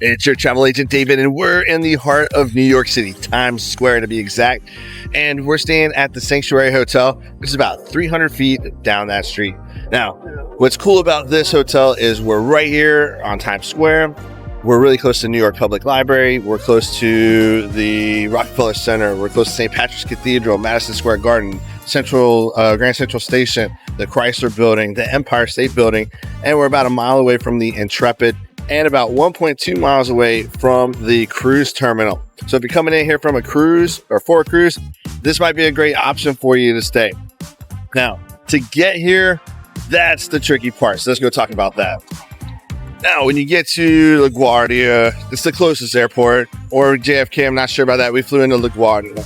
It's your travel agent, David, and we're in the heart of New York City, Times Square to be exact. And we're staying at the Sanctuary Hotel, which is about 300 feet down that street. Now, what's cool about this hotel is we're right here on Times Square. We're really close to New York Public Library. We're close to the Rockefeller Center. We're close to St. Patrick's Cathedral, Madison Square Garden, Grand Central Station, the Chrysler Building, the Empire State Building, and we're about a mile away from the Intrepid and about 1.2 miles away from the cruise terminal. So if you're coming in here from a cruise or for a cruise, this might be a great option for you to stay. Now, to get here, that's the tricky part. So let's go talk about that. Now, when you get to LaGuardia, it's the closest airport, or JFK, I'm not sure about that. We flew into LaGuardia.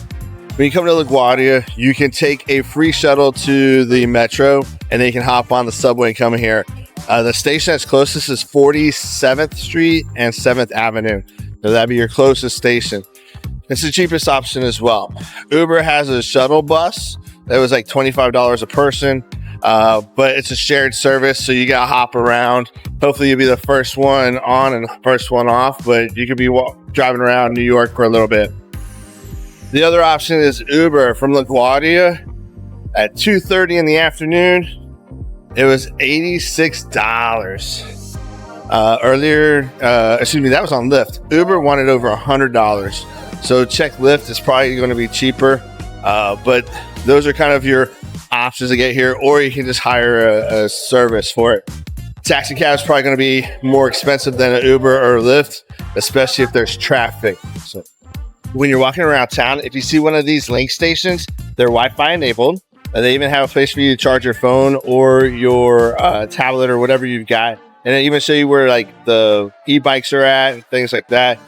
When you come to LaGuardia, you can take a free shuttle to the metro, and then you can hop on the subway and come here. The station that's closest is 47th Street and 7th Avenue. So that'd be your closest station. It's the cheapest option as well. Uber has a shuttle bus that was like $25 a person, but it's a shared service, so you gotta hop around. Hopefully you'll be the first one on and first one off, but you could be driving around New York for a little bit. The other option is Uber from LaGuardia at 2:30 in the afternoon. It was $86. That was on Lyft. Uber wanted over $100. So check Lyft, it's probably going to be cheaper. But those are kind of your options to get here, or you can just hire a service for it. Taxi cab is probably going to be more expensive than an Uber or Lyft, especially if there's traffic. So when you're walking around town, if you see one of these link stations, they're Wi-Fi enabled. They even have a place for you to charge your phone or your tablet or whatever you've got. And they even show you where like the e-bikes are at and things like that.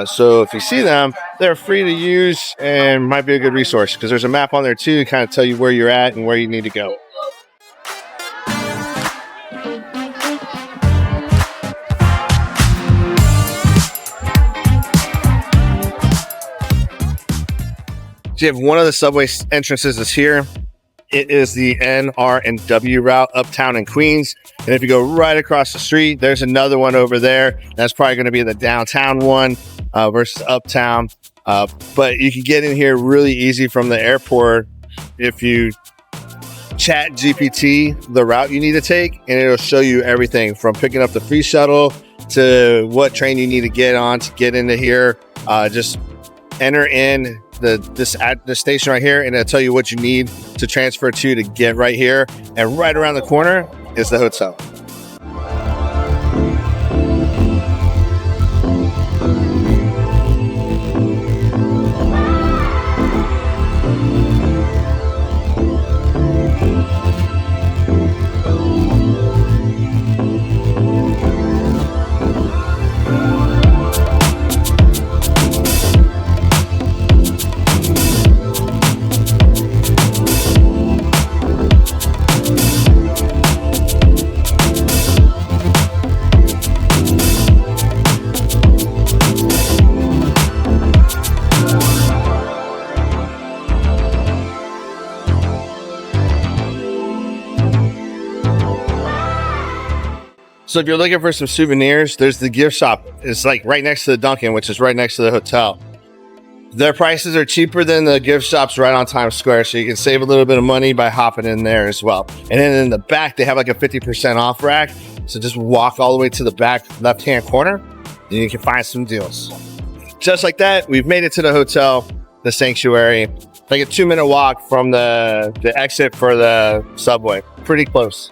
So if you see them, they're free to use and might be a good resource because there's a map on there too to kind of tell you where you're at and where you need to go. So you have one of the subway entrances is here. It is the NR and W route, uptown in Queens. And if you go right across the street, there's another one over there. That's probably going to be the downtown one versus uptown. But you can get in here really easy from the airport if you chat GPT the route you need to take, and it'll show you everything from picking up the free shuttle to what train you need to get on to get into here. Just enter in the station right here, and it'll tell you what you need to transfer to get right here. And right around the corner is the hotel. So if you're looking for some souvenirs, there's the gift shop. It's like right next to the Dunkin', which is right next to the hotel. Their prices are cheaper than the gift shops right on Times Square, so you can save a little bit of money by hopping in there as well. And then in the back, they have like a 50% off rack. So just walk all the way to the back left-hand corner, and you can find some deals. Just like that, we've made it to the hotel, the Sanctuary. Like a 2-minute walk from the exit for the subway. Pretty close.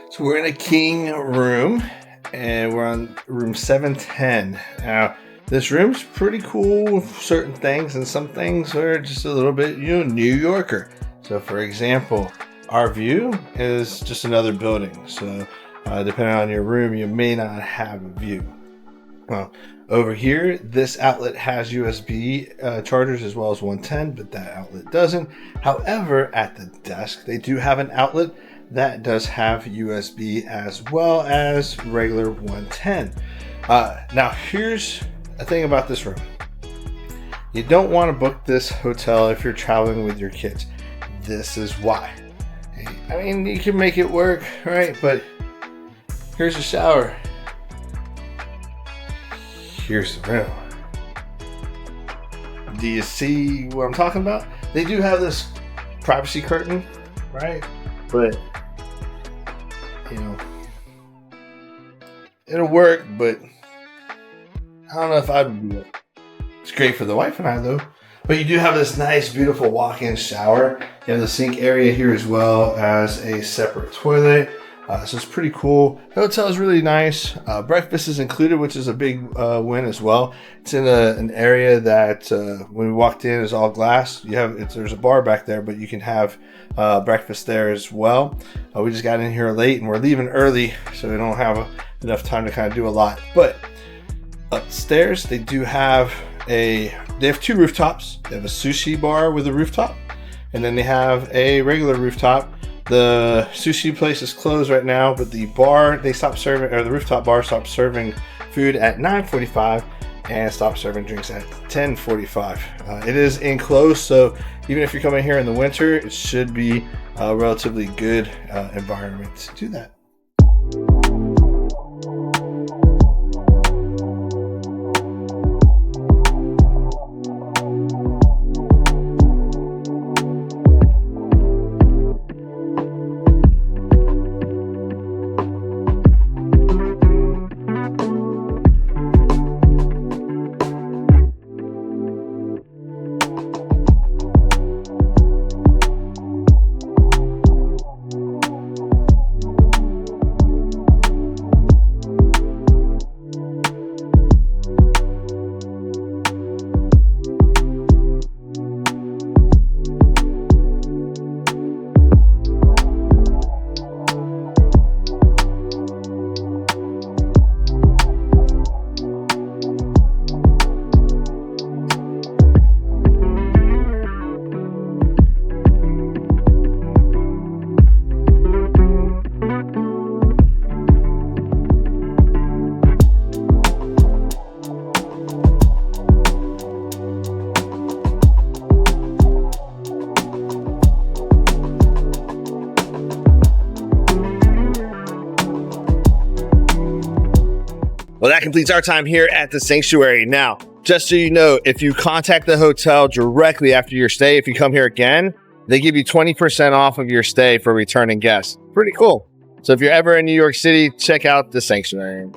So we're in a king room, and we're on room 710. Now, this room's pretty cool with certain things, and some things are just a little bit, New Yorker. So, for example, our view is just another building. So, depending on your room, you may not have a view. Well, over here, this outlet has USB chargers as well as 110, but that outlet doesn't. However, at the desk, they do have an outlet that does have USB as well as regular 110. Now here's the thing about this room. You don't want to book this hotel if you're traveling with your kids. This is why. I mean, you can make it work, right? But here's a shower. Here's the room. Do you see what I'm talking about? They do have this privacy curtain, right? But, you know, it'll work, but I don't know if I'd do it. It's great for the wife and I, though. But you do have this nice, beautiful walk-in shower. You have the sink area here as well as a separate toilet. So it's pretty cool. The hotel is really nice. Breakfast is included, which is a big win as well. It's in an area that when we walked in is all glass. There's a bar back there, but you can have breakfast there as well. We just got in here late and we're leaving early, so we don't have enough time to kind of do a lot. But upstairs, they have two rooftops. They have a sushi bar with a rooftop, and then they have a regular rooftop. The sushi place is closed right now, but the rooftop bar stopped serving food at 9:45 and stopped serving drinks at 10:45. It is enclosed, so even if you're coming here in the winter, it should be a relatively good environment to do that. Well, that completes our time here at the Sanctuary. Now, just so you know, if you contact the hotel directly after your stay, if you come here again, they give you 20% off of your stay for returning guests. Pretty cool. So if you're ever in New York City, check out the Sanctuary.